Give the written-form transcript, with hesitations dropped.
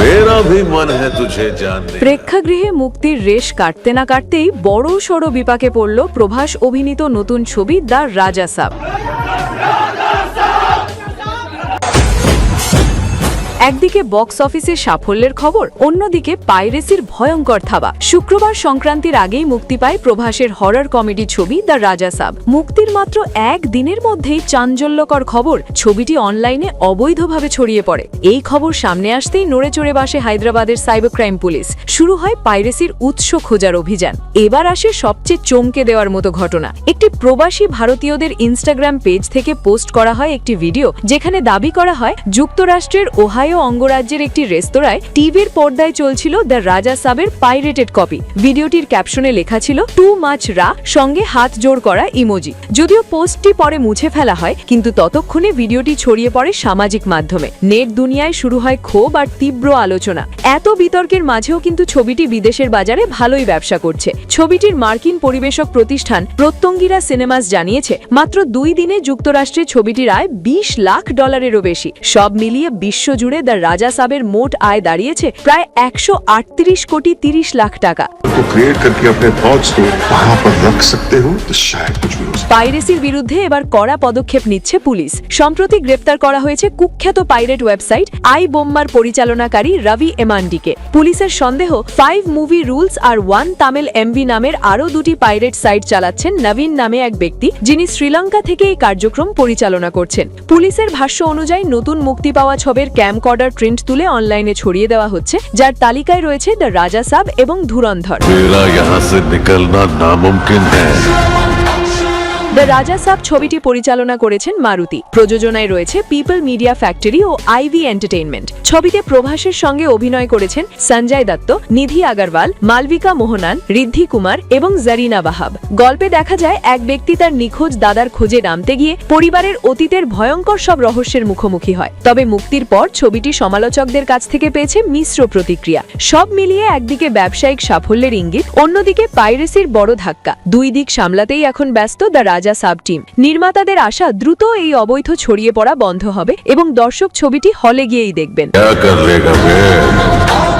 मेरा भी मन है तुझे जानने। প্রেক্ষাগৃহে মুক্তির রেশ কাটতে না কাটতেই বড় সড় বিপাকে পড়ল প্রভাস অভিনীত নতুন ছবি দ্য রাজা সাব। একদিকে বক্স অফিসে সাফল্যের খবর, অন্যদিকে পাইরেসির ভয়ঙ্কর থাবা। শুক্রবার সংক্রান্তির আগেই মুক্তি পায় প্রভাসের হরর কমেডি ছবি দ্য রাজা সাব। মুক্তির মাত্র একদিনের মধ্যেই চাঞ্চল্যকর খবর, ছবিটি অনলাইনে অবৈধভাবে ছড়িয়ে পড়ে। এই খবর সামনে আসতেই নড়ে চড়ে বসে হায়দ্রাবাদের সাইবার ক্রাইম পুলিশ। শুরু হয় পাইরেসির উৎস খোঁজার অভিযান। এবার আসে সবচেয়ে চমকে দেওয়ার মতো ঘটনা। একটি প্রবাসী ভারতীয়দের ইনস্টাগ্রাম পেজ থেকে পোস্ট করা হয় একটি ভিডিও, যেখানে দাবি করা হয় যুক্তরাষ্ট্রের ওহাইও অঙ্গরাজ্যের একটি রেস্তোরাঁয় টিভির পর্দায় চলছিল দ্য রাজা সাবের পাইরেটেড কপি। ভিডিওটির ক্যাপশনে লেখা ছিল টু মাচ রা, সঙ্গে হাত জোড় করা ইমোজি। যদিও পোস্টটি পরে মুছে ফেলা হয়, কিন্তু ততক্ষণে ভিডিওটি ছড়িয়ে পড়ে সামাজিক মাধ্যমে। নেট দুনিয়ায় শুরু হয় ক্ষোভ আর তীব্র আলোচনা। এত বিতর্কের মাঝেও কিন্তু ছবিটি বিদেশের বাজারে ভালোই ব্যবসা করছে। ছবিটির মার্কিন পরিবেশক প্রতিষ্ঠান প্রত্যঙ্গিরা সিনেমাস জানিয়েছে, মাত্র 2 দিনে যুক্তরাষ্ট্রে ছবিটির আয় $20 লাখ বেশি। সব মিলিয়ে বিশ্বজুড়ে দ্য রাজা সাবের মোট আয় দাঁড়িয়েছে প্রায় 138 কোটি 30 লাখ টাকা। क्रिएट करके अपने थॉट्स को वहां पर रख सकते हो तो शायद कुछ भी हो सकता है। পাইরেসির বিরুদ্ধে এবার কড়া পদক্ষেপ নিচ্ছে পুলিশ। সম্প্রতি গ্রেপ্তার করা হয়েছে কুখ্যাত পাইরেট ওয়েবসাইট আই বোম্মার পরিচালনাকারী রবি এমান্ডিকে। পুলিশের সন্দেহ 5 মুভি রুলস আর 1 তামিল এমভি নামের আরও 2টি পাইরেট সাইট চালাচ্ছেন নবীন নামে এক ব্যক্তি, যিনি শ্রীলঙ্কা থেকে এই কার্যক্রম পরিচালনা করছেন। পুলিশের ভাষ্য অনুযায়ী নতুন মুক্তি পাওয়া ছবির ক্যামকর্ডার প্রিন্ট তুলে অনলাইনে ছড়িয়ে দেওয়া হচ্ছে, যার তালিকায় রয়েছে দ্য রাজা সাব এবং ধুরন্ধর। मेरा यहाँ से निकलना नामुमकिन है। দ্য রাজা সাব ছবিটি পরিচালনা করেছেন মারুতি। প্রযোজনায় রয়েছে পিপল মিডিয়া ফ্যাক্টরি ও আইভি এন্টারটেইনমেন্ট। ছবিতে প্রভাসের সঙ্গে অভিনয় করেছেন সঞ্জয় দত্ত, নিধি আগরওয়াল, মালবিকা মোহনান, ঋদ্ধি কুমার এবং জারিনা বাহাব। গল্পে দেখা যায় এক ব্যক্তি তার নিখোঁজ দাদার খোঁজে নামতে গিয়ে পরিবারের অতীতের ভয়ঙ্কর সব রহস্যের মুখোমুখি হয়। তবে মুক্তির পর ছবিটি সমালোচকদের কাছ থেকে পেয়েছে মিশ্র প্রতিক্রিয়া। সব মিলিয়ে একদিকে ব্যবসায়িক সাফল্যের ইঙ্গিত, অন্যদিকে পাইরেসির বড় ধাক্কা। দুই দিক সামলাতেই এখন ব্যস্ত দ্য রাজা সাব টিম। নির্মাতাদের আশা দ্রুত এই অবৈধ ছড়িয়ে পড়া বন্ধ হবে এবং দর্শক ছবিটি হলে গিয়েই দেখবেন। क्या कर लेगा मैं?